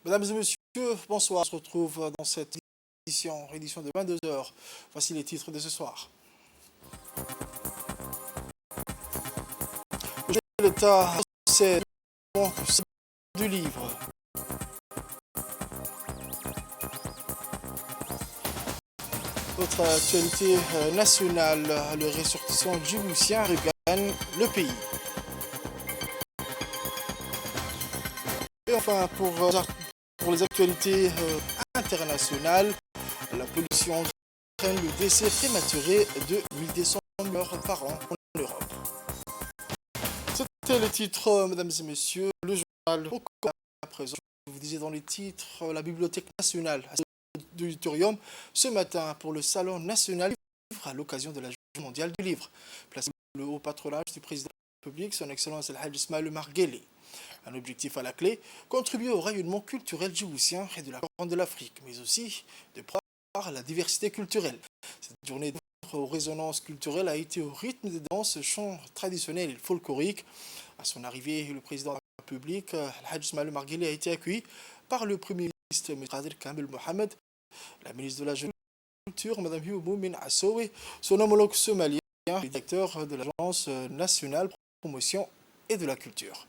Mesdames et messieurs, bonsoir. On se retrouve dans cette édition de 22 heures. Voici les titres de ce soir. Le chef de l'État possède du livre. Autre actualité nationale, le ressortissant djiboutien regagne le pays. Et enfin, pour les actualités internationales, la pollution entraîne le décès prématuré de 1200 morts par an en Europe. C'était le titre, mesdames et messieurs, le journal au à présent. Je vous disais dans les titres, la Bibliothèque nationale de l'auditorium ce matin pour le Salon national du livre à l'occasion de la Journée mondiale du livre. Placé sous le haut patronage du président de la République, son Excellence El Hadj Ismaël Omar Guelleh. Un objectif à la clé, contribuer au rayonnement culturel djiboutien et de la Corne de l'Afrique, mais aussi de promouvoir la diversité culturelle. Cette journée aux résonances culturelles a été au rythme des danses, chants traditionnels et folkloriques. À son arrivée, le président de la République, El Hadj Ismaël Omar Guelleh, a été accueilli par le Premier ministre M. Kadir Kamel Mohamed, la ministre de la Jeunesse et de la Culture, Mme Houmoumine Assowe, son homologue somalien, le directeur de l'Agence nationale de promotion et de la culture.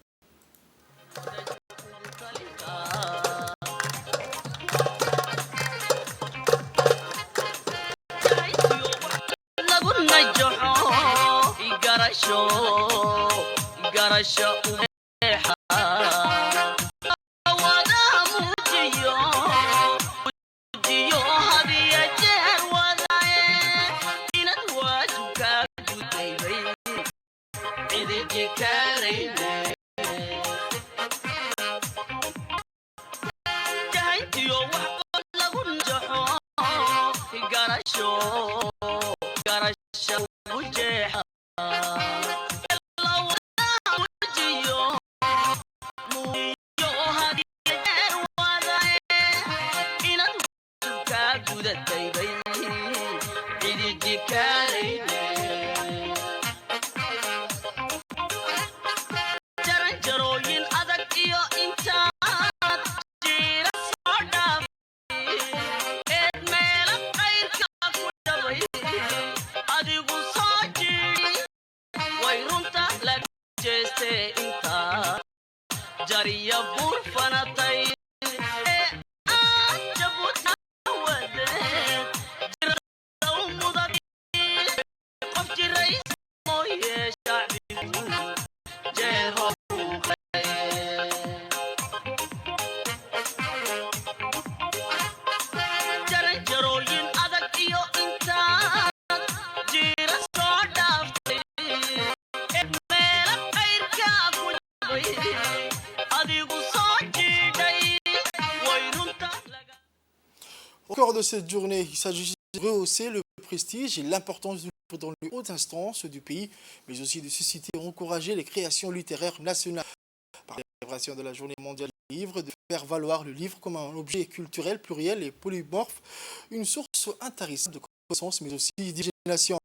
Au cours de cette journée, il s'agit de rehausser le prestige et l'importance du livre dans les hautes instances du pays, mais aussi de susciter et encourager les créations littéraires nationales. Par la célébration de la Journée mondiale du livre, de faire valoir le livre comme un objet culturel, pluriel et polymorphe, une source intarissable de connaissances, mais aussi d'imagination.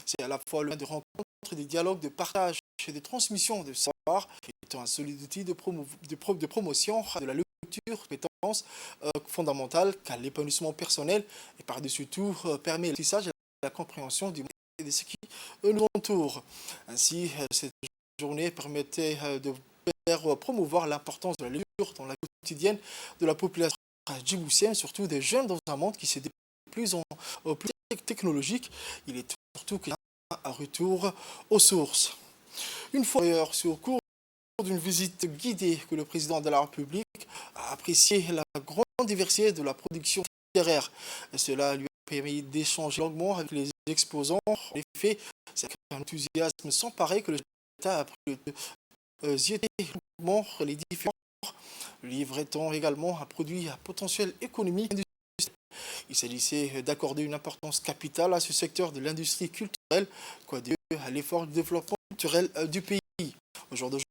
C'est à la fois le lieu de rencontre, des dialogues, de partage et de transmission de savoir, étant un solide outil de promotion de la lecture, compétence fondamentale car l'épanouissement personnel et par-dessus tout permet le tissage et la compréhension du monde et de ce qui nous entoure. Ainsi, cette journée permettait de promouvoir l'importance de la lecture dans la vie quotidienne de la population djiboutienne, surtout des jeunes dans un monde qui se développe plus technologique. Il est surtout un retour aux sources. Une fois d'ailleurs, c'est au cours d'une visite guidée que le président de la République a apprécié la grande diversité de la production littéraire. Et cela lui a permis d'échanger longuement avec les exposants. En effet, c'est un enthousiasme sans pareil que le l'État a pris les différents. Le livre étant également un produit à potentiel économique. Il s'agissait d'accorder une importance capitale à ce secteur de l'industrie culturelle, quoi de à l'effort de développement culturel du pays. Aujourd'hui,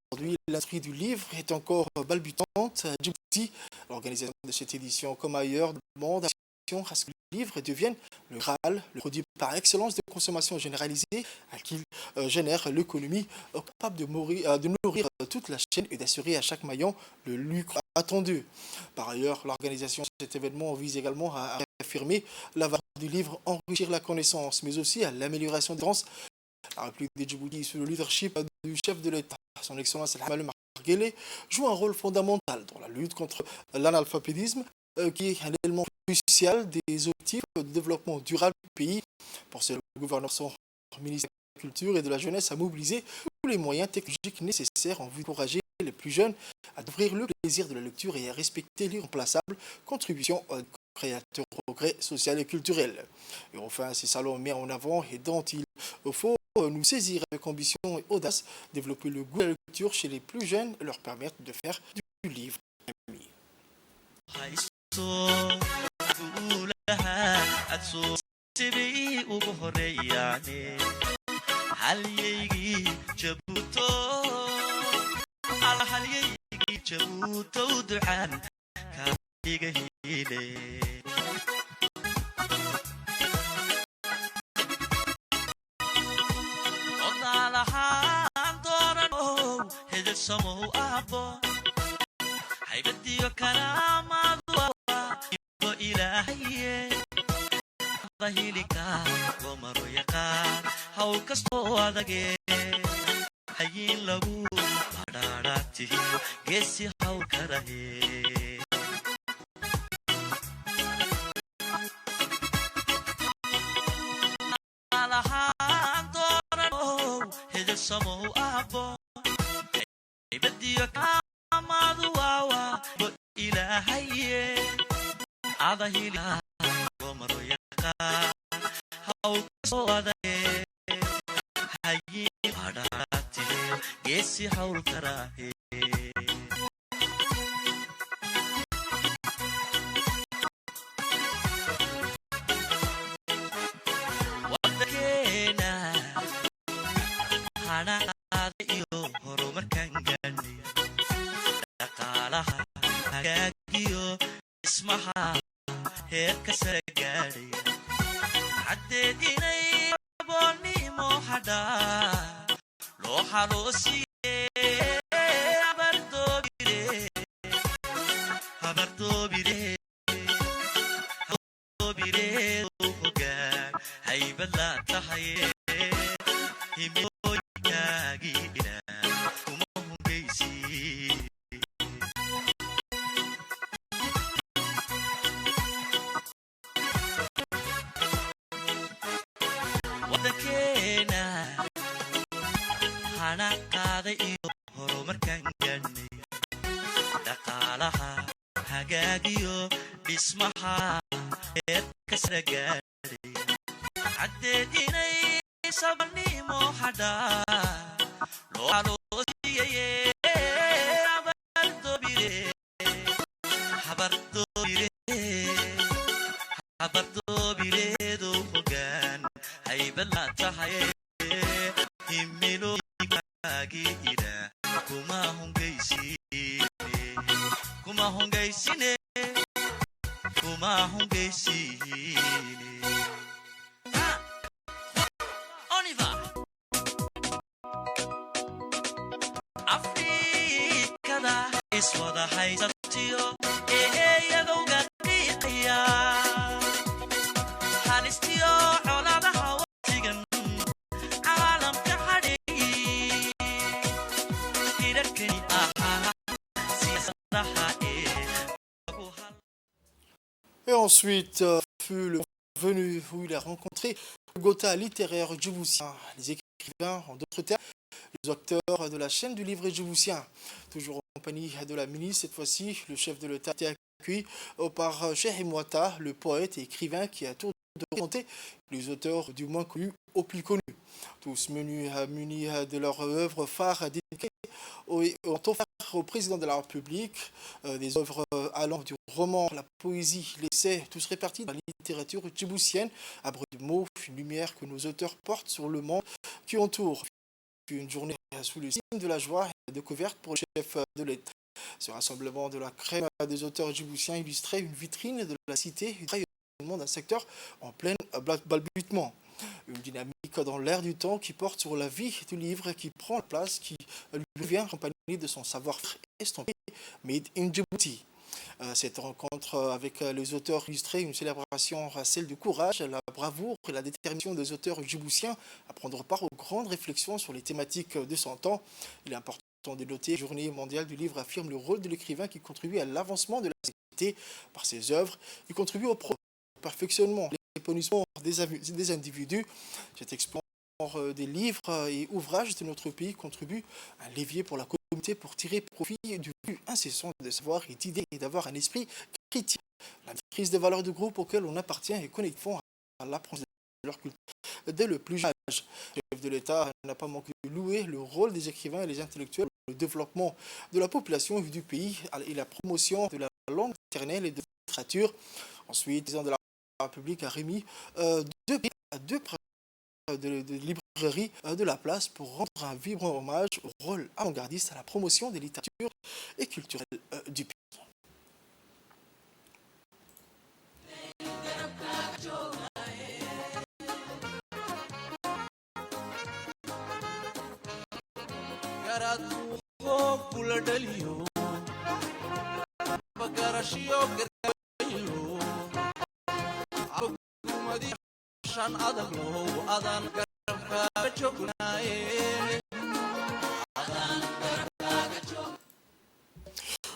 l'industrie du livre est encore balbutante à Djibouti. L'organisation de cette édition, comme ailleurs, demande à ce que le livre devienne le Graal, le produit par excellence de consommation généralisée, à qui génère l'économie capable de nourrir toute la chaîne et d'assurer à chaque maillon le lucre attendu. Par ailleurs, l'organisation de cet événement vise également à réaffirmer la valeur du livre, enrichir la connaissance, mais aussi à l'amélioration des trans. La République de Djibouti, sous le leadership du chef de l'État, son Excellence El Hamel Marguele, joue un rôle fondamental dans la lutte contre l'analphabétisme, qui est un élément crucial des objectifs de développement durable du pays. Pour cela, le gouvernement, son ministère de la Culture et de la Jeunesse a mobilisé tous les moyens technologiques nécessaires en vue d'encourager les plus jeunes à découvrir le plaisir de la lecture et à respecter l'irremplaçable contribution créateur progrès social et culturel. Et enfin, ces salons mis en avant et dont il faut nous saisir avec ambition et audace, développer le goût de la lecture chez les plus jeunes et leur permettre de faire du livre. Et ensuite fut le venu où il a rencontré le Gotha littéraire djiboutien, les écrivains, en d'autres termes, les auteurs de la chaîne du livre djiboutien. Toujours en compagnie de la ministre, cette fois-ci, le chef de l'État a été accueilli par Cheikh Mouata, le poète et écrivain qui a tour de présenter les auteurs du moins connus au plus connus. Tous munis de leur œuvre phare dédiée ont offert au président de la République des œuvres allant du roman, la poésie, l'essai, tous répartis dans la littérature djiboutienne, abreuvé de mots, une lumière que nos auteurs portent sur le monde qui entoure. Une journée sous le signe de la joie et de la découverte pour le chef de l'État. Ce rassemblement de la crème des auteurs djiboutiens illustrait une vitrine de la cité et du monde d'un secteur en plein balbutiement. Une dynamique dans l'air du temps qui porte sur la vie du livre, qui prend la place, qui lui vient en compagnie de son savoir-faire estampillé Made in Djibouti. Cette rencontre avec les auteurs illustrés, une célébration à celle du courage, la bravoure et la détermination des auteurs djiboutiens à prendre part aux grandes réflexions sur les thématiques de son temps. Il est important de noter que la Journée mondiale du livre affirme le rôle de l'écrivain qui contribue à l'avancement de la société par ses œuvres. Il contribue au perfectionnement, à l'épanouissement des individus. Cet exploit des livres et ouvrages de notre pays contribue à un levier pour la communauté pour tirer profit du flux incessant de savoir et d'idées et d'avoir un esprit critique. La maîtrise des valeurs du groupe auquel on appartient et connectons à l'apprentissage de leur culture dès le plus jeune âge. Le chef de l'État n'a pas manqué de louer le rôle des écrivains et des intellectuels pour le développement de la population du pays et la promotion de la langue maternelle et de la littérature. Ensuite, le président de la République a remis deux de librairie de la place pour rendre un vibrant hommage au rôle avant-gardiste à la promotion des littératures et culturelles du pays.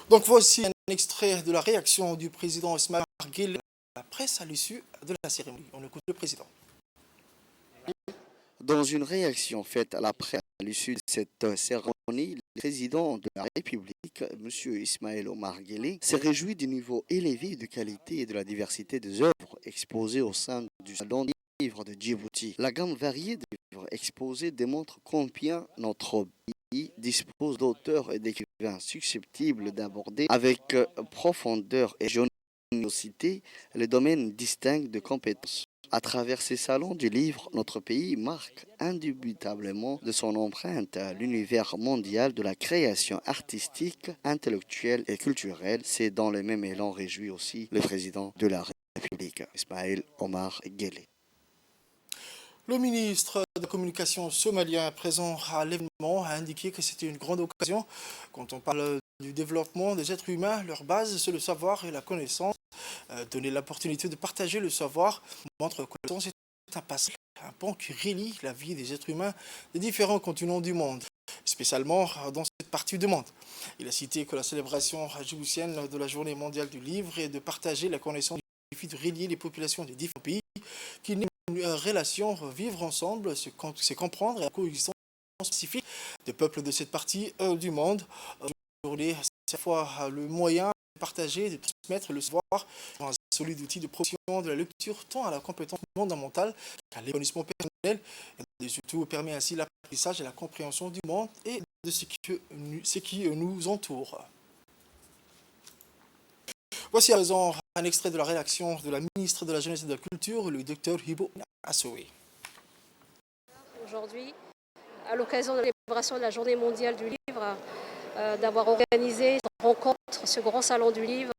Donc voici un extrait de la réaction du président Ismaël Omar Guelleh à la presse à l'issue de la cérémonie. On écoute le président. Dans une réaction faite à la presse à l'issue de cette cérémonie, le président de la République, M. Ismaël Omar Guelleh, s'est réjoui du niveau élevé de qualité et de la diversité des œuvres exposées au sein du Salon des livres de Djibouti. La gamme variée des livres exposés démontre combien notre pays dispose d'auteurs et d'écrivains susceptibles d'aborder avec profondeur et générosité les domaines distincts de compétences. À travers ces salons du livre, notre pays marque indubitablement de son empreinte à l'univers mondial de la création artistique, intellectuelle et culturelle. C'est dans le même élan réjouit aussi le président de la République, Ismaël Omar Guelleh. Le ministre de la Communication somalien présent à l'événement a indiqué que c'était une grande occasion. Quand on parle du développement des êtres humains, leur base, c'est le savoir et la connaissance. Donner l'opportunité de partager le savoir montre que la connaissance est un passage, un pont qui relie la vie des êtres humains des différents continents du monde, spécialement dans cette partie du monde. Il a cité que la célébration djiboutienne de la Journée mondiale du livre est de partager la connaissance du défi de relier les populations des différents pays qui n'ont une relation vivre ensemble, c'est comprendre la coexistence spécifique des peuples de cette partie du monde. Aujourd'hui, c'est à la fois le moyen de partager, de transmettre le savoir, un solide outil de promotion de la lecture tant à la compétence fondamentale qu'à l'épanouissement personnel, et surtout permet ainsi l'apprentissage et la compréhension du monde et de ce qui nous entoure. Voici à présent un extrait de la réaction de la ministre de la Jeunesse et de la Culture, le Dr Hibo Assoué. Aujourd'hui, à l'occasion de la célébration de la Journée mondiale du livre, d'avoir organisé cette rencontre, ce grand salon du livre,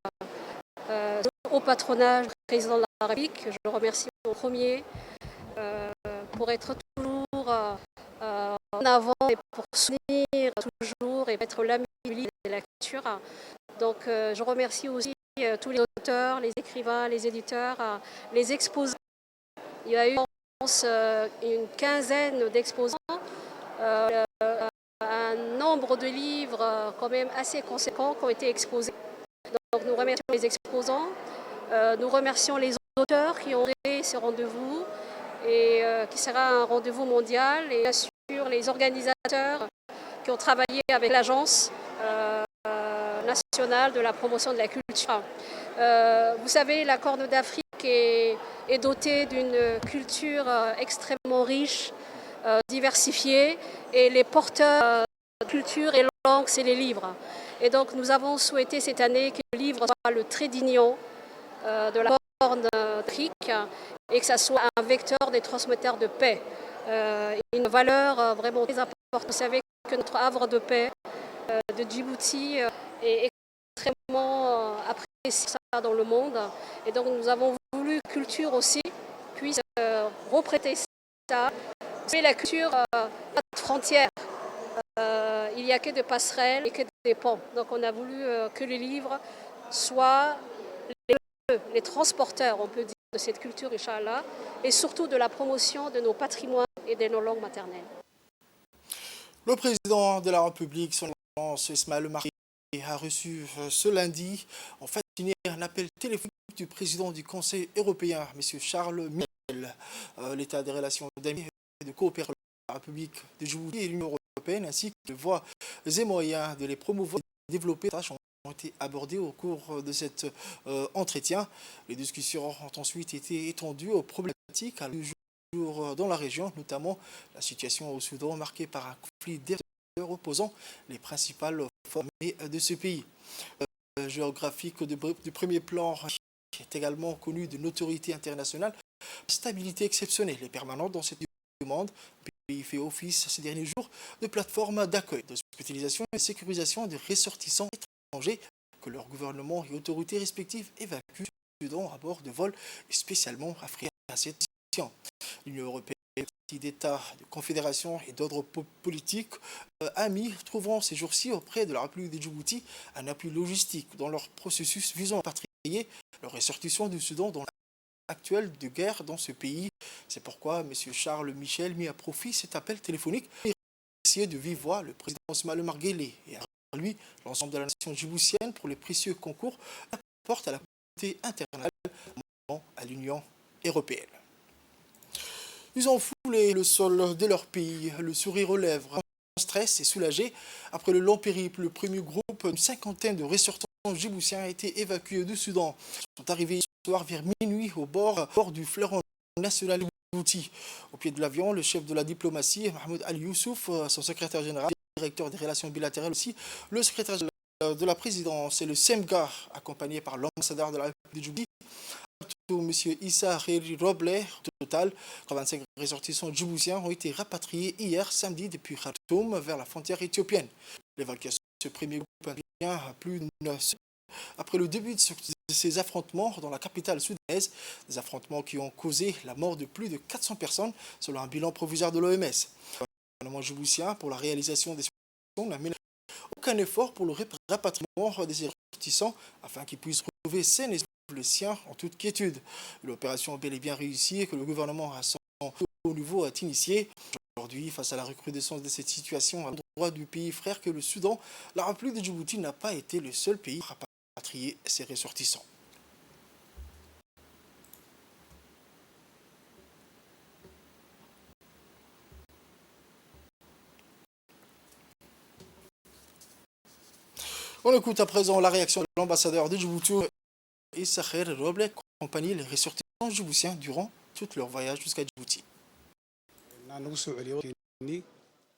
au patronage du président de la République. Je le remercie en premier pour être toujours en avant et pour soutenir toujours et mettre l'ami du livre et de la culture. Donc je remercie aussi tous les auteurs, les écrivains, les éditeurs, les exposants. Il y a eu une quinzaine d'exposants, un nombre de livres quand même assez conséquent qui ont été exposés. Donc nous remercions les exposants, nous remercions les auteurs qui ont créé ce rendez-vous et qui sera un rendez-vous mondial, et bien sûr les organisateurs qui ont travaillé avec l'agence nationale de la promotion de la culture. Vous savez, la Corne d'Afrique est dotée d'une culture extrêmement riche, diversifiée, et les porteurs de culture et langue, c'est les livres. Et donc nous avons souhaité cette année que le livre soit le trait d'union de la Corne d'Afrique et que ça soit un vecteur des transmetteurs de paix. Une valeur vraiment très importante. Vous savez que notre havre de paix de Djibouti est extrêmement apprécié dans le monde. Et donc nous avons voulu que culture aussi puisse représenter ça. La culture n'a pas de frontières. il n'y a que des passerelles et que des ponts. Donc on a voulu que les livres soient les transporteurs, on peut dire, de cette culture, Inch'Allah, et surtout de la promotion de nos patrimoines et de nos langues maternelles. Le président de la République, son Excellence Ismaël Omar Guelleh, a reçu ce lundi, en fait, un appel téléphonique du président du Conseil européen, M. Charles Michel. L'état des relations d'amitié et de coopération entre la République de Djibouti et l'Union européenne, ainsi que les voies et moyens de les promouvoir et de développer, ont été abordés au cours de cet entretien. Les discussions ont ensuite été étendues aux problématiques à jour dans la région, notamment la situation au Soudan marquée par un conflit d'intérêts opposant les principales forces de ce pays. Géographique du premier plan qui est également connu de notoriété internationale, stabilité exceptionnelle et permanente dans cette demande. Le pays fait office ces derniers jours de plateforme d'accueil, d'hospitalisation et de sécurisation des ressortissants étrangers que leur gouvernement et autorités respectives évacuent du Soudan à bord de vols spécialement affrétés à cette mission. L'Union européenne, d'États, de confédération et d'ordre politique, amis, trouvant ces jours-ci auprès de la République de Djibouti un appui logistique dans leur processus visant à rapatrier leur ressortissants du Soudan dans actuelle de guerre dans ce pays. C'est pourquoi M. Charles Michel mit à profit cet appel téléphonique et remercier de vive voix le président Ismaël Omar Guelleh et à lui l'ensemble de la nation djiboutienne pour les précieux concours apportent à la communauté internationale à l'Union européenne. Ils ont foulé le sol de leur pays, le sourire aux lèvres, en stress et soulagé. Après le long périple, le premier groupe, une cinquantaine de ressortissants djiboutiens a été évacué du Soudan. Ils sont arrivés ce soir vers minuit au bord du fleuron national Djibouti. Au pied de l'avion, le chef de la diplomatie, Mahmoud Ali Youssouf, son secrétaire général, directeur des relations bilatérales aussi, le secrétaire de la présidence et le SEMGA, accompagné par l'ambassadeur de la République de Djibouti, M. Issa Kheri Roble. Au total, 85 ressortissants djiboutiens ont été rapatriés hier samedi depuis Khartoum vers la frontière éthiopienne. L'évacuation de ce premier groupe intervient à plus d'une semaine après le début de ces affrontements dans la capitale soudanaise, des affrontements qui ont causé la mort de plus de 400 personnes selon un bilan provisoire de l'OMS. Le gouvernement djiboutien, pour la réalisation des opérations, n'a mené aucun effort pour le rapatriement des ressortissants afin qu'ils puissent retrouver sains et les siens en toute quiétude. L'opération a bel et bien réussi et que le gouvernement à son haut niveau a initié. Aujourd'hui, face à la recrudescence de cette situation à l'endroit du pays frère que le Soudan, la République de Djibouti n'a pas été le seul pays à rapatrier ses ressortissants. On écoute à présent la réaction de l'ambassadeur de Djibouti, Issa Kheri Roble, qui accompagne les ressortissants djiboutiens durant tout leur voyage jusqu'à Djibouti.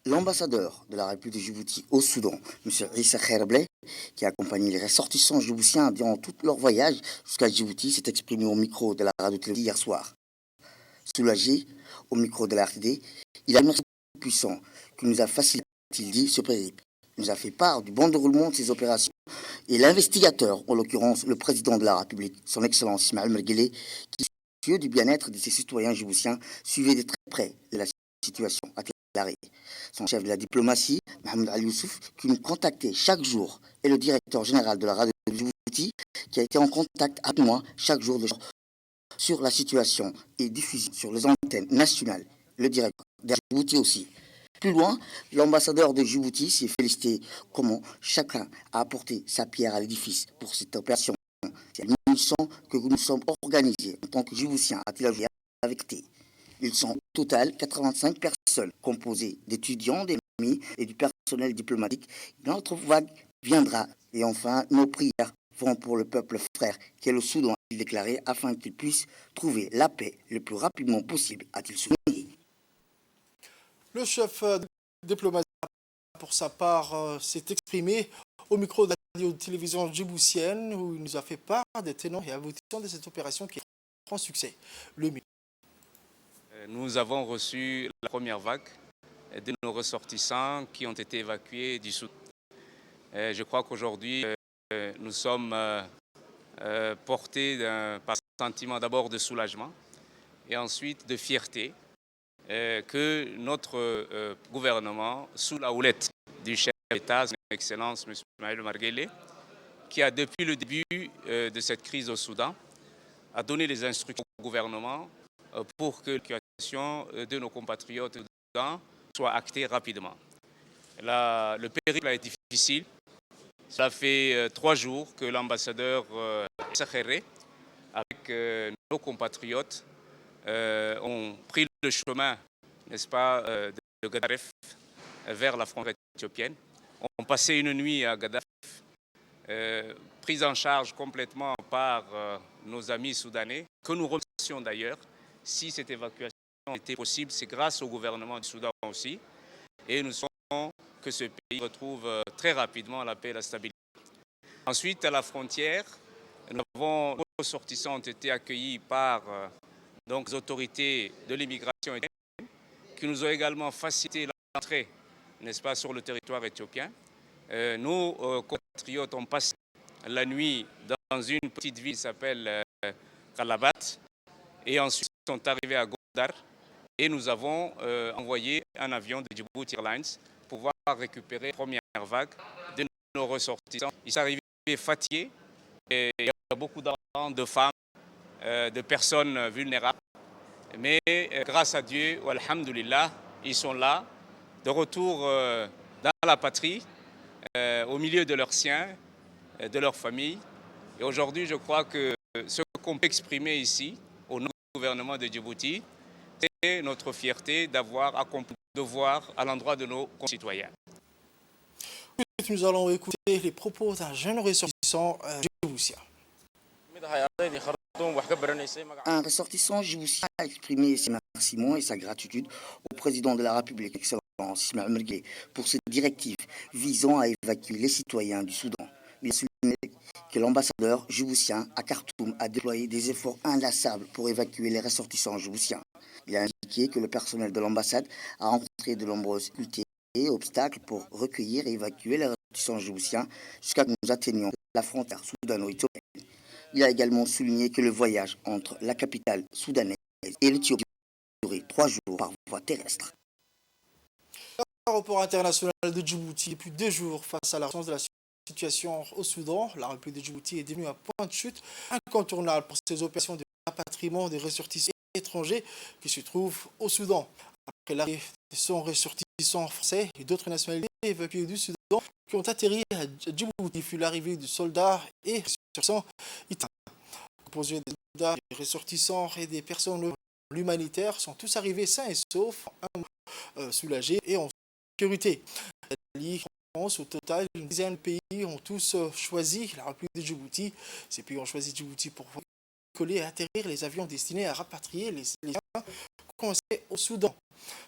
L'ambassadeur de la République de Djibouti au Soudan, M. Issa Kheri Roble, qui a accompagné les ressortissants djiboutiens durant tout leur voyage jusqu'à Djibouti, s'est exprimé au micro de la radio-télévision hier soir. Soulagé au micro de la RTD, il a remercié le puissant qui nous a facilité, il dit, ce périple. Il nous a fait part du bon déroulement de ces opérations et l'investigateur, en l'occurrence le président de la République, son Excellence Ismaël Omar Guelleh, qui, soucieux du bien-être de ses citoyens djiboutiens, suivait de très près la situation, a déclaré. Son chef de la diplomatie, Mahmoud Ali Youssouf, qui nous contactait chaque jour, et le directeur général de la radio de Djibouti, qui a été en contact avec moi chaque jour sur la situation et diffusé sur les antennes nationales, le directeur de Djibouti aussi. Plus loin, l'ambassadeur de Djibouti s'est félicité comment chacun a apporté sa pierre à l'édifice pour cette opération. C'est à l'unisson que nous sommes organisés en tant que Djiboutiens, a-t-il avoué avec T. Ils sont au total 85 personnes, composées d'étudiants, d'amis et du personnel diplomatique. Une autre vague viendra. Et enfin, nos prières vont pour le peuple frère qui est le Soudan, a-t-il déclaré, afin qu'il puisse trouver la paix le plus rapidement possible, a-t-il souligné. Le chef de diplomatie, pour sa part, s'est exprimé au micro de la radio-télévision djiboutienne où il nous a fait part des tenants et aboutissants de cette opération qui est un grand succès. Nous avons reçu la première vague de nos ressortissants qui ont été évacués du Soudan. Je crois qu'aujourd'hui, nous sommes portés par un sentiment d'abord de soulagement et ensuite de fierté que notre gouvernement, sous la houlette du chef d'État, son Excellence M. Ismaël Omar Guelleh, qui a depuis le début de cette crise au Soudan, a donné les instructions au gouvernement pour que l'évacuation de nos compatriotes au Soudan soit actée rapidement. Le périple a été difficile. Ça fait 3 jours que l'ambassadeur Sakhere, avec nos compatriotes, ont pris le chemin, n'est-ce pas, de Gadaref vers la frontière éthiopienne, ont passé une nuit à Gadaref, prise en charge complètement par nos amis soudanais, que nous remercions d'ailleurs. Si cette évacuation était possible, c'est grâce au gouvernement du Soudan aussi. Et nous souhaitons que ce pays retrouve très rapidement la paix et la stabilité. Ensuite, à la frontière, nos ressortissants ont été accueillis par donc, les autorités de l'immigration qui nous ont également facilité l'entrée, n'est-ce pas, sur le territoire éthiopien. Nos compatriotes ont passé la nuit dans une petite ville qui s'appelle Kalabat et ensuite sont arrivés à Gondar et nous avons envoyé un avion de Djibouti Airlines pour pouvoir récupérer la première vague de nos ressortissants. Ils sont arrivés fatigués et il y a beaucoup d'enfants, de femmes, de personnes vulnérables. Mais grâce à Dieu, alhamdoulilah, ils sont là, de retour dans la patrie, au milieu de leurs siens, de leur famille. Et aujourd'hui, je crois que ce qu'on peut exprimer ici, au nom du gouvernement de Djibouti, c'est notre fierté d'avoir accompli nos devoirs à l'endroit de nos concitoyens. Nous allons écouter les propos d'un jeune ressortissant djiboutien. Un ressortissant djiboutien a exprimé ses remerciements et sa gratitude au président de la République, Excellence Ismaël Omar Guelleh, pour cette directive visant à évacuer les citoyens du Soudan. Il a souligné que l'ambassadeur djiboutien à Khartoum a déployé des efforts inlassables pour évacuer les ressortissants djiboutiens. Il a indiqué que le personnel de l'ambassade a rencontré de nombreuses difficultés et obstacles pour recueillir et évacuer les ressortissants djiboutiens jusqu'à ce que nous atteignions la frontière soudano-éthiopienne. Il a également souligné que le voyage entre la capitale soudanaise et l'Éthiopie a duré 3 jours par voie terrestre. L'aéroport international de Djibouti, depuis 2 jours face à la de la situation au Soudan, la République de Djibouti est devenue un point de chute incontournable pour ces opérations de rapatriement des ressortissants étrangers qui se trouvent au Soudan. Après l'arrivée de son ressortissant français et d'autres nationalités évacuées du Soudan qui ont atterri à Djibouti, fut l'arrivée de soldats et ressortissants italiens. Composés des soldats, des ressortissants et des personnes humanitaires sont tous arrivés sains et saufs, soulagés et en sécurité. France, au total, une dizaine de pays ont tous choisi la République de Djibouti. Ces pays ont choisi Djibouti pour coller et atterrir les avions destinés à rapatrier les coincés au Soudan.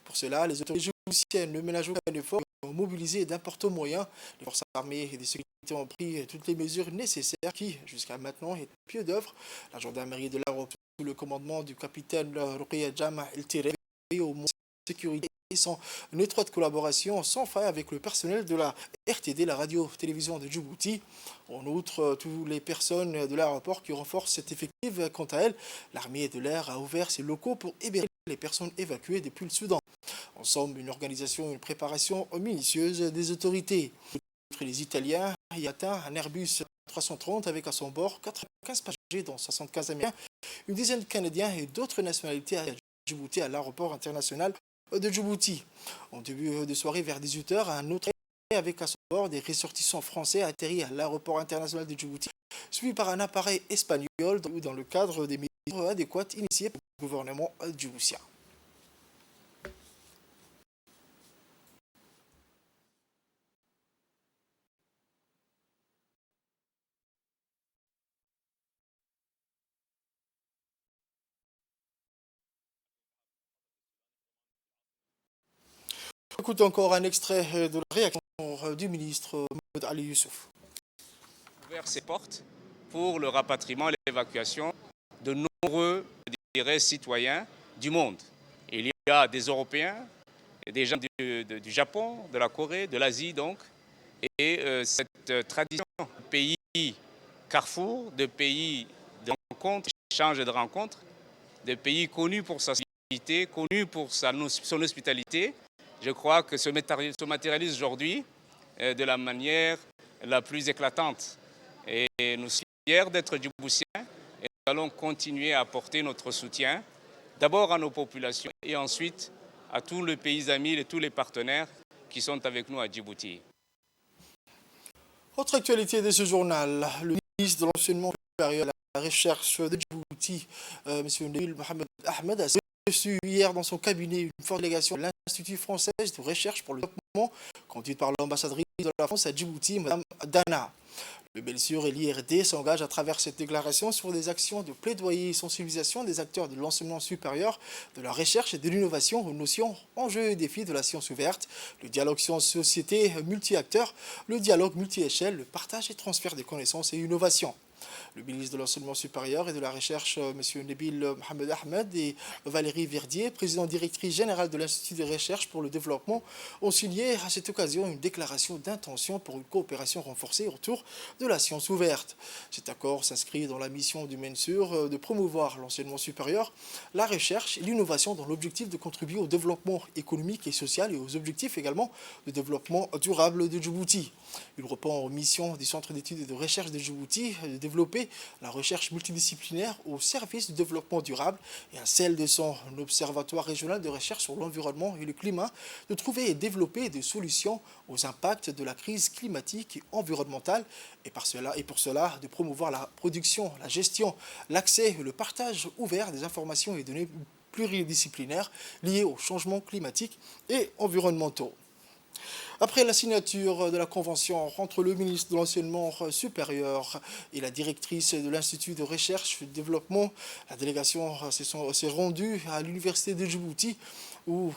Pour cela, les autorités djiboutiennes ne ménagent aucun effort et ont mobilisé d'importants moyens. Les forces armées et les sécurités ont pris toutes les mesures nécessaires qui, jusqu'à maintenant, est pied d'œuvre. La gendarmerie de l'Europe, sous le commandement du capitaine Ruqayya Jama El-Tiré, au moins sécurité et sont en étroite collaboration sans faille avec le personnel de la RTD, la radio-télévision de Djibouti. En outre, toutes les personnes de l'aéroport qui renforcent cet effectif, quant à elles, l'armée de l'air a ouvert ses locaux pour héberger les personnes évacuées depuis le Soudan. En somme, une organisation, une préparation minutieuse des autorités. Entre les Italiens, il y a un Airbus 330 avec à son bord 95 passagers, dont 75 Américains, une dizaine de Canadiens et d'autres nationalités à Djibouti, à l'aéroport international de Djibouti. En début de soirée, vers 18h, un autre avec à son bord des ressortissants français a atterri à l'aéroport international de Djibouti, suivi par un appareil espagnol dans le cadre des mesures adéquates initiées par le gouvernement djiboutien. Écoute encore un extrait de la réaction du ministre Mahmoud Ali Youssouf. Ouvert ses portes pour le rapatriement et l'évacuation de nombreux citoyens du monde. Il y a des Européens, des gens du Japon, de la Corée, de l'Asie donc. Et cette tradition de pays carrefour, de pays de rencontres, d'échanges et de rencontres, de pays connus pour sa civilité, connus pour son hospitalité, je crois que se matérialise aujourd'hui de la manière la plus éclatante. Et nous sommes fiers d'être djiboutiens et nous allons continuer à apporter notre soutien, d'abord à nos populations et ensuite à tous les pays amis et tous les partenaires qui sont avec nous à Djibouti. Autre actualité de ce journal, le ministre de l'Enseignement supérieur et de la Recherche de Djibouti, M. Nabil Mohamed Ahmed, a reçu hier dans son cabinet une forte délégation de l'Institut français de recherche pour le développement, conduite par l'ambassadrice de la France à Djibouti, Mme Dana. Le BELSUR et l'IRD s'engagent à travers cette déclaration sur des actions de plaidoyer et sensibilisation des acteurs de l'enseignement supérieur, de la recherche et de l'innovation aux notions, enjeux et défis de la science ouverte, le dialogue science-société multi-acteurs, le dialogue multi-échelle, le partage et transfert des connaissances et innovations. Le ministre de l'Enseignement supérieur et de la Recherche, M. Nabil Mohamed Ahmed, et Valérie Verdier, présidente directrice générale de l'Institut de recherche pour le développement, ont signé à cette occasion une déclaration d'intention pour une coopération renforcée autour de la science ouverte. Cet accord s'inscrit dans la mission du MENSUR de promouvoir l'enseignement supérieur, la recherche et l'innovation dans l'objectif de contribuer au développement économique et social et aux objectifs également de développement durable de Djibouti. Il répond aux missions du Centre d'études et de recherche de Djibouti de développer la recherche multidisciplinaire au service du développement durable et à celle de son observatoire régional de recherche sur l'environnement et le climat de trouver et développer des solutions aux impacts de la crise climatique et environnementale et pour cela de promouvoir la production, la gestion, l'accès et le partage ouvert des informations et données pluridisciplinaires liées aux changements climatiques et environnementaux. Après la signature de la convention entre le ministre de l'Enseignement supérieur et la directrice de l'Institut de recherche et de développement, la délégation s'est rendue à l'université de Djibouti où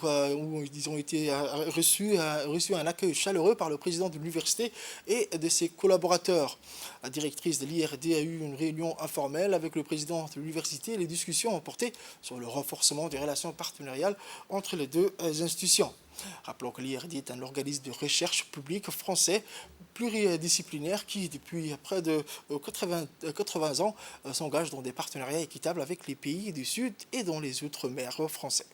ils ont été reçus un accueil chaleureux par le président de l'université et de ses collaborateurs. La directrice de l'IRD a eu une réunion informelle avec le président de l'université et les discussions ont porté sur le renforcement des relations partenariales entre les deux institutions. Rappelons que l'IRD est un organisme de recherche publique français pluridisciplinaire qui, depuis près de 80 ans, s'engage dans des partenariats équitables avec les pays du Sud et dans les outre-mer français.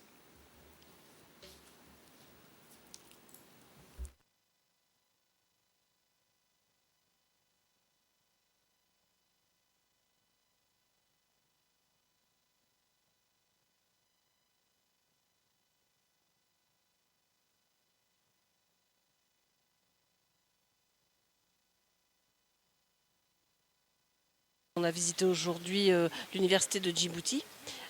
On a visité aujourd'hui l'université de Djibouti,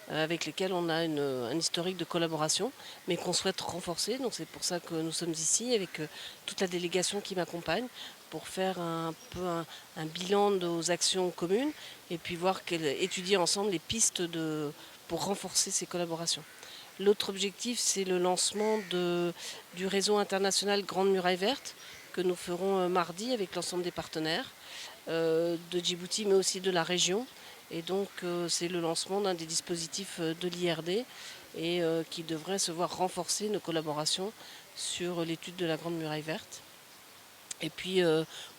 avec lesquels on a un historique de collaboration, mais qu'on souhaite renforcer. Donc c'est pour ça que nous sommes ici avec toute la délégation qui m'accompagne pour faire un peu un bilan de nos actions communes et puis étudier ensemble les pistes pour renforcer ces collaborations. L'autre objectif, c'est le lancement du réseau international Grande Muraille Verte que nous ferons mardi avec l'ensemble des partenaires de Djibouti, mais aussi de la région. Et donc, c'est le lancement d'un des dispositifs de l'IRD et qui devrait se voir renforcer nos collaborations sur l'étude de la Grande Muraille Verte. Et puis,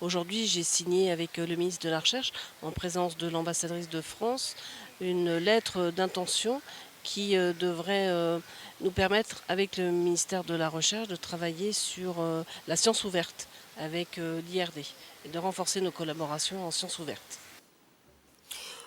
aujourd'hui, j'ai signé avec le ministre de la Recherche, en présence de l'ambassadrice de France, une lettre d'intention qui devrait nous permettre, avec le ministère de la Recherche, de travailler sur la science ouverte avec l'IRD et de renforcer nos collaborations en sciences ouvertes.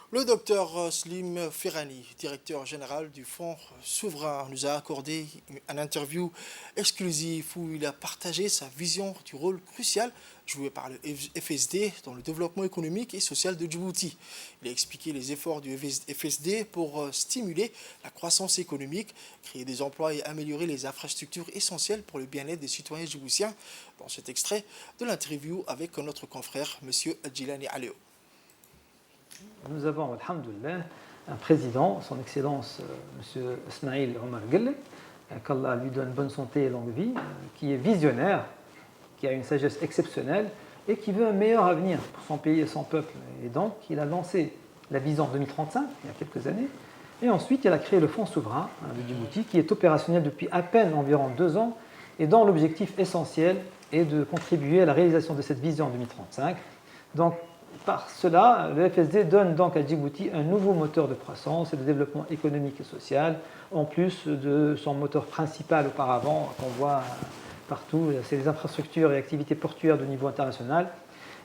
Le docteur Slim Ferrani, directeur général du Fonds souverain, nous a accordé une interview exclusive où il a partagé sa vision du rôle crucial joué par le FSD dans le développement économique et social de Djibouti. Il a expliqué les efforts du FSD pour stimuler la croissance économique, créer des emplois et améliorer les infrastructures essentielles pour le bien-être des citoyens djiboutiens dans cet extrait de l'interview avec notre confrère M. Djilani Aleo. Nous avons, alhamdoulilah, un président, son Excellence M. Ismail Omar Guelleh, qu'Allah lui donne bonne santé et longue vie, qui est visionnaire, qui a une sagesse exceptionnelle et qui veut un meilleur avenir pour son pays et son peuple. Et donc, il a lancé la vision 2035, il y a quelques années, et ensuite, il a créé le Fonds souverain de Djibouti, qui est opérationnel depuis à peine environ 2 ans, et dont l'objectif essentiel est de contribuer à la réalisation de cette vision 2035. Donc, par cela, le FSD donne donc à Djibouti un nouveau moteur de croissance et de développement économique et social, en plus de son moteur principal auparavant, qu'on voit partout. C'est les infrastructures et activités portuaires de niveau international.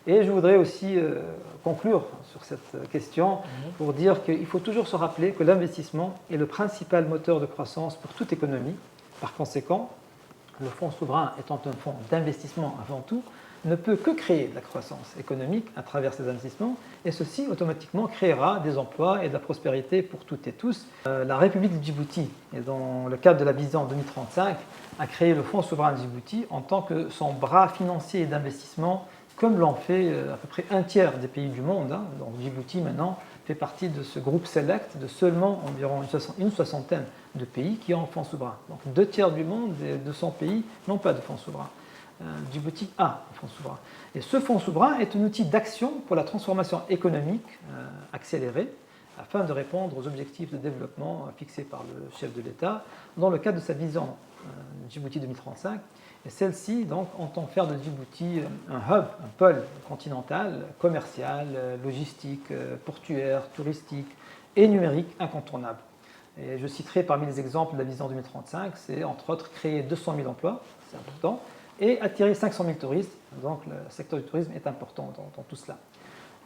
Et je voudrais aussi conclure sur cette question pour dire qu'il faut toujours se rappeler que l'investissement est le principal moteur de croissance pour toute économie. Par conséquent, le fonds souverain étant un fonds d'investissement avant tout, ne peut que créer de la croissance économique à travers ces investissements, et ceci automatiquement créera des emplois et de la prospérité pour toutes et tous. La République de Djibouti, et dans le cadre de la vision 2035, a créé le Fonds souverain de Djibouti en tant que son bras financier et d'investissement, comme l'ont fait à peu près un tiers des pays du monde. Donc Djibouti maintenant fait partie de ce groupe select de seulement environ une soixantaine de pays qui ont un fonds souverain. Donc 2 tiers du monde et 200 pays n'ont pas de fonds souverain. Djibouti a un fonds souverain. Et ce fonds souverain est un outil d'action pour la transformation économique accélérée afin de répondre aux objectifs de développement fixés par le chef de l'État dans le cadre de sa vision Djibouti 2035. Et celle-ci donc, entend faire de Djibouti un hub, un pôle continental, commercial, logistique, portuaire, touristique et numérique incontournable. Et je citerai parmi les exemples de la vision 2035, c'est entre autres créer 200 000 emplois, c'est important, et attirer 500 000 touristes. Donc le secteur du tourisme est important dans tout cela.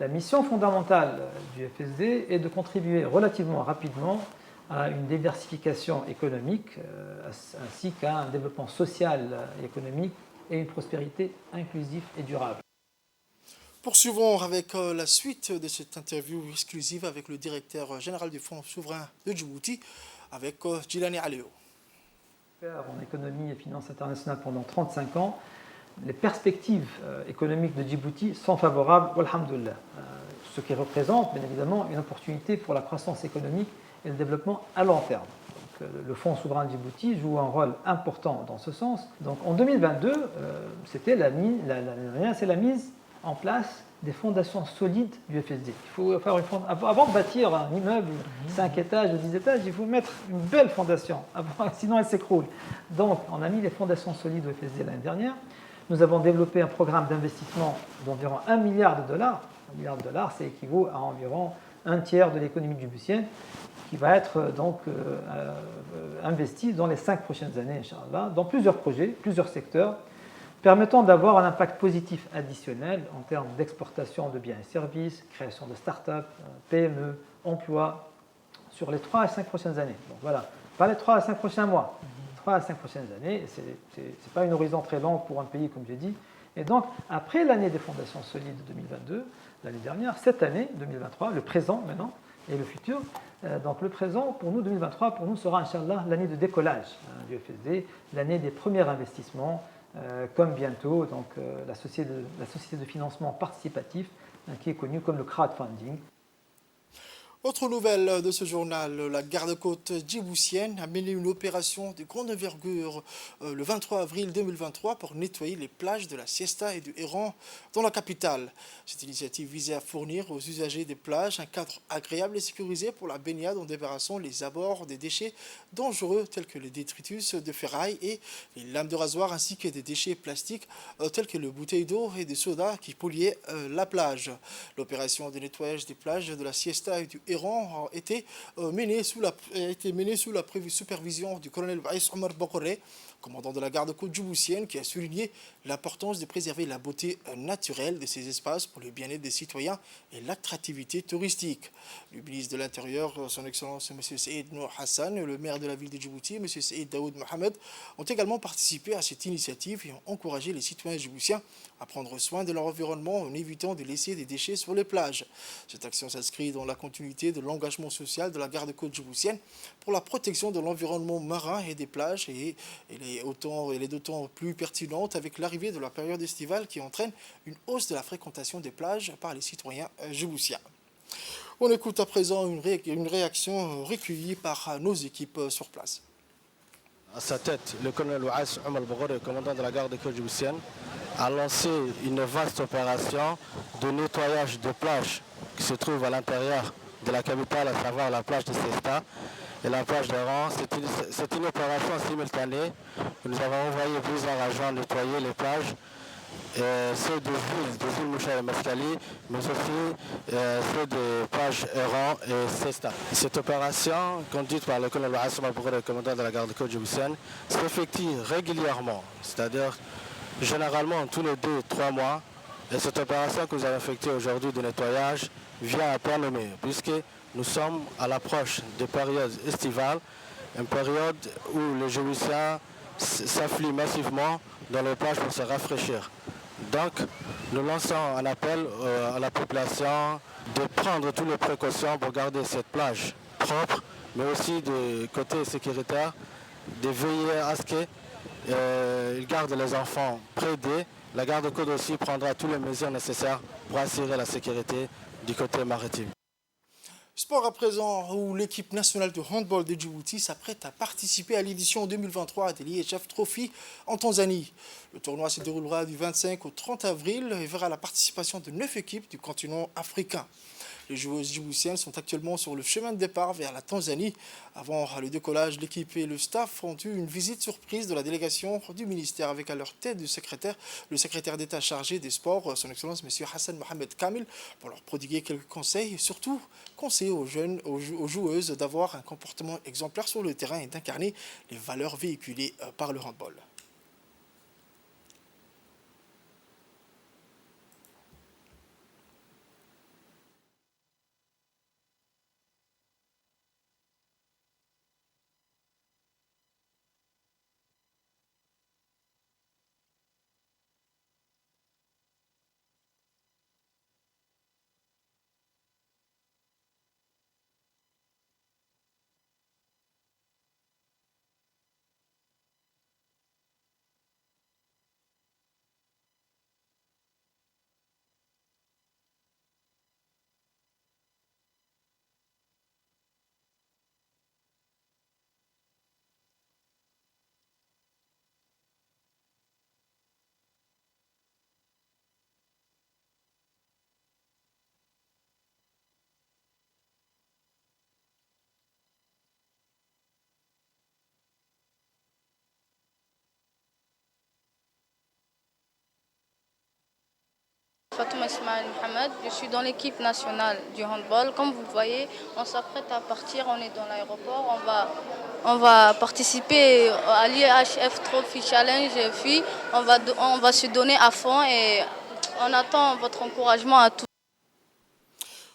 La mission fondamentale du FSD est de contribuer relativement rapidement à une diversification économique ainsi qu'à un développement social et économique et une prospérité inclusive et durable. Poursuivons avec la suite de cette interview exclusive avec le directeur général du Fonds souverain de Djibouti, avec Djilani Aleo. En économie et finances internationales pendant 35 ans, les perspectives économiques de Djibouti sont favorables, alhamdoulilah, ce qui représente bien évidemment une opportunité pour la croissance économique et le développement à long terme. Donc, le Fonds souverain de Djibouti joue un rôle important dans ce sens. Donc, en 2022, c'était la mise en place des fondations solides du FSD. Il faut faire avant de bâtir un immeuble 5 étages ou 10 étages, il faut mettre une belle fondation, sinon elle s'écroule. Donc, on a mis les fondations solides au FSD l'année dernière. Nous avons développé un programme d'investissement d'environ $1 milliard. $1 milliard, ça équivaut à environ un tiers de l'économie djiboutienne qui va être donc investi dans les 5 prochaines années, Inch'Allah, dans plusieurs projets, plusieurs secteurs, permettant d'avoir un impact positif additionnel en termes d'exportation de biens et services, création de start-up, PME, emploi, sur les 3 à 5 prochaines années. Donc voilà, pas les 3 à 5 prochains mois, 3 à 5 prochaines années, ce n'est pas une horizon très longue pour un pays, comme j'ai dit. Et donc, après l'année des fondations solides 2022, l'année dernière, cette année, 2023, le présent maintenant, et le futur, donc le présent, pour nous, 2023, pour nous, sera, Inch'Allah, l'année de décollage du FSD, l'année des premiers investissements, comme bientôt donc, la société de financement participatif qui est connue comme le crowdfunding. Autre nouvelle de ce journal, la garde-côte djiboutienne a mené une opération de grande envergure le 23 avril 2023 pour nettoyer les plages de la Siesta et du Héran dans la capitale. Cette initiative visait à fournir aux usagers des plages un cadre agréable et sécurisé pour la baignade en débarrassant les abords des déchets dangereux tels que les détritus de ferraille et les lames de rasoir ainsi que des déchets plastiques tels que les bouteilles d'eau et de soda qui polluaient la plage. L'opération de nettoyage des plages de la Siesta et du Héran a été menée sous la supervision du colonel Baïs Omar Bokoré, commandant de la garde-côte djiboutienne, qui a souligné l'importance de préserver la beauté naturelle de ces espaces pour le bien-être des citoyens et l'attractivité touristique. Le ministre de l'Intérieur, son Excellence M. Saïd Nour Hassan, et le maire de la ville de Djibouti, M. Saïd Daoud Mohamed, ont également participé à cette initiative et ont encouragé les citoyens djiboutiens à prendre soin de leur environnement en évitant de laisser des déchets sur les plages. Cette action s'inscrit dans la continuité de l'engagement social de la garde-côte djiboutienne pour la protection de l'environnement marin et des plages et elle est d'autant plus pertinente avec l'arrivée de la période estivale qui entraîne une hausse de la fréquentation des plages par les citoyens djiboutiens. On écoute à présent une réaction recueillie par nos équipes sur place. À sa tête, le colonel Ouass Omar Bokoré, commandant de la garde-côte djiboutienne, a lancé une vaste opération de nettoyage de plages qui se trouvent à l'intérieur de la capitale, à savoir la plage de Siesta et la plage d'Héran. C'est une opération simultanée. Nous avons envoyé plusieurs agents nettoyer les plages ceux des îles Moucha et Mescali, mais aussi ceux des plages Errant et Cesta. Cette opération, conduite par le colonel Ouass Omar Boughri, le commandant de la garde côte djiboutienne, s'effectue régulièrement, c'est-à-dire généralement tous les 2-3 mois. Et cette opération que vous avez effectuée aujourd'hui de nettoyage vient à point nommé, puisque nous sommes à l'approche des périodes estivales, une période où les Djiboutiens s'affluent massivement dans les plages pour se rafraîchir. Donc, nous lançons un appel à la population de prendre toutes les précautions pour garder cette plage propre, mais aussi du côté sécuritaire, de veiller à ce qu'ils gardent les enfants près d'eux. La garde-côte aussi prendra toutes les mesures nécessaires pour assurer la sécurité du côté maritime. Sport à présent, où l'équipe nationale de handball de Djibouti s'apprête à participer à l'édition 2023 de l'IHF Trophy en Tanzanie. Le tournoi se déroulera du 25 au 30 avril et verra la participation de 9 équipes du continent africain. Les joueuses djiboutiennes sont actuellement sur le chemin de départ vers la Tanzanie. Avant le décollage, l'équipe et le staff ont eu une visite surprise de la délégation du ministère avec à leur tête le secrétaire d'État chargé des sports, son Excellence M. Hassan Mohamed Kamil, pour leur prodiguer quelques conseils et surtout conseiller aux joueuses d'avoir un comportement exemplaire sur le terrain et d'incarner les valeurs véhiculées par le handball. Fatouma Ismail Mohamed, je suis dans l'équipe nationale du handball. Comme vous le voyez, on s'apprête à partir, on est dans l'aéroport, on va participer à l'IHF Trophy Challenge filles. On va se donner à fond et on attend votre encouragement à tous.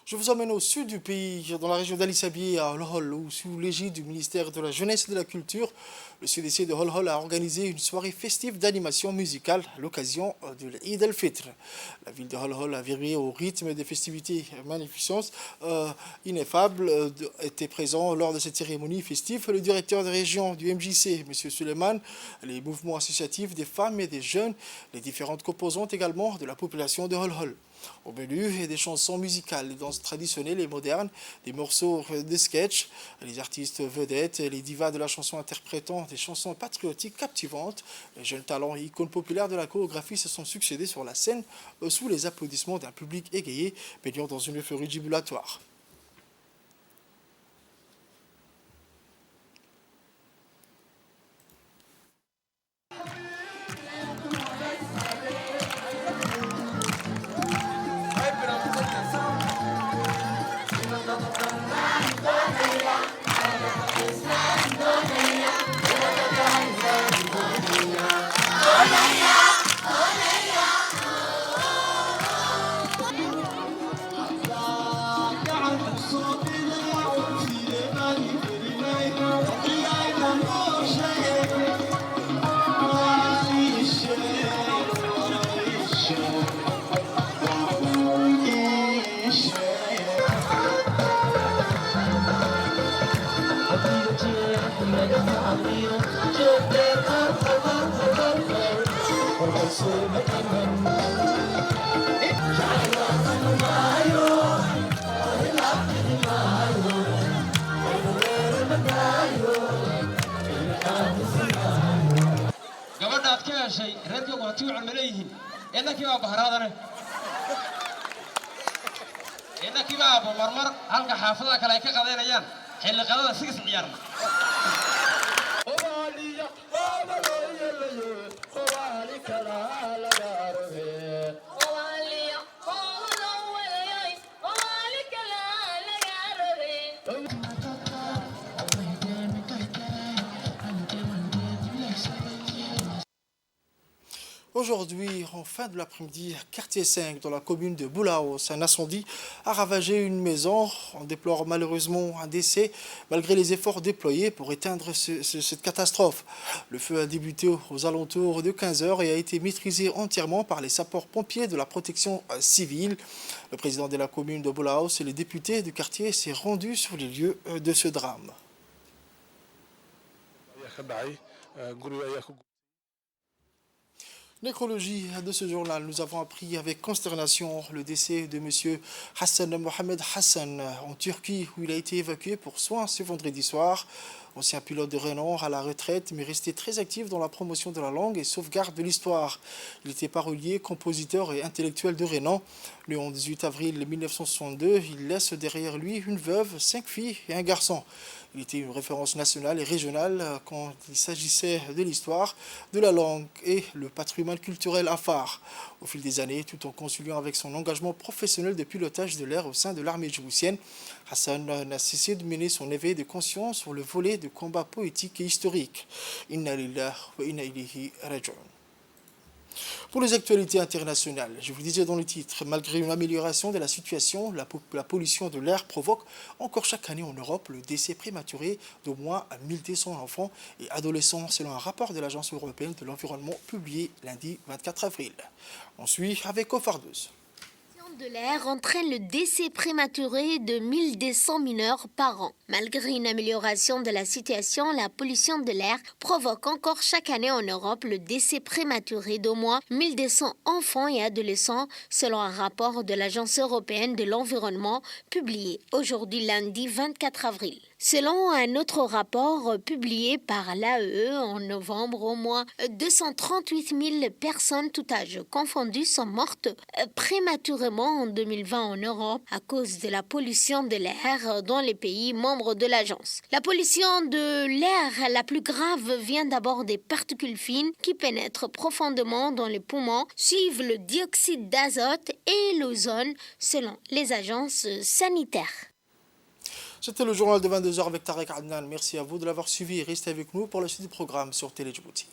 Je vous emmène au sud du pays, dans la région d'Ali Sabié, à Holhol, où sous l'égide du ministère de la Jeunesse et de la Culture, le CDC de Holhol a organisé une soirée festive d'animation musicale à l'occasion de l'Eid al-Fitr. La ville de Holhol a viré au rythme des festivités magnificentes, ineffables, était présent lors de cette cérémonie festive le directeur de région du MJC, M. Suleiman, les mouvements associatifs des femmes et des jeunes, les différentes composantes également de la population de Holhol. Au menu, des chansons musicales, des danses traditionnelles et modernes, des morceaux de sketch, les artistes vedettes, les divas de la chanson interprétant des chansons patriotiques captivantes. Les jeunes talents et icônes populaires de la chorégraphie se sont succédés sur la scène sous les applaudissements d'un public égayé, baignant dans une euphorie jubilatoire. gabadhaad ka heshay reerkii waati u cilmileeyihiin innakii baa bahraadane innakii baa marmar halka xaafadaha kale ay ka qadeynayaan xilli qadada sigis ciyaarna Obaliya, obaloyele, obali kala la garo. Aujourd'hui, en fin de l'après-midi, quartier 5, dans la commune de Boulaos, un incendie a ravagé une maison. On déplore malheureusement un décès, malgré les efforts déployés pour éteindre cette catastrophe. Le feu a débuté aux alentours de 15 heures et a été maîtrisé entièrement par les sapeurs-pompiers de la protection civile. Le président de la commune de Boulaos et les députés du quartier s'est rendu sur les lieux de ce drame. Nécrologie de ce journal, nous avons appris avec consternation le décès de M. Hassan Mohamed Hassan en Turquie, où il a été évacué pour soins ce vendredi soir. Ancien pilote de renom à la retraite, mais resté très actif dans la promotion de la langue et sauvegarde de l'histoire. Il était parolier, compositeur et intellectuel de renom. Le 18 avril 1962, il laisse derrière lui une veuve, 5 filles et un garçon. Il était une référence nationale et régionale quand il s'agissait de l'histoire, de la langue et le patrimoine culturel afar. Au fil des années, tout en conciliant avec son engagement professionnel de pilotage de l'air au sein de l'armée djiboutienne, Hassan n'a cessé de mener son éveil de conscience sur le volet de combat poétique et historique. Inna lillahi wa inna ilayhi raji'un. Pour les actualités internationales, je vous le disais dans le titre, malgré une amélioration de la situation, la pollution de l'air provoque encore chaque année en Europe le décès prématuré d'au moins 1200 enfants et adolescents, selon un rapport de l'Agence européenne de l'environnement publié lundi 24 avril. On suit avec Ofardeuse. De l'air entraîne le décès prématuré de 1200 mineurs par an. Malgré une amélioration de la situation, la pollution de l'air provoque encore chaque année en Europe le décès prématuré d'au moins 1200 enfants et adolescents, selon un rapport de l'Agence européenne de l'environnement publié aujourd'hui lundi 24 avril. Selon un autre rapport publié par l'AEE en novembre, au moins 238 000 personnes, tout âge confondu, sont mortes prématurément en 2020 en Europe à cause de la pollution de l'air dans les pays membres de l'agence. La pollution de l'air la plus grave vient d'abord des particules fines qui pénètrent profondément dans les poumons, suivent le dioxyde d'azote et l'ozone selon les agences sanitaires. C'était le journal de 22h avec Tarek Adnan. Merci à vous de l'avoir suivi et restez avec nous pour la suite du programme sur Télé Djibouti.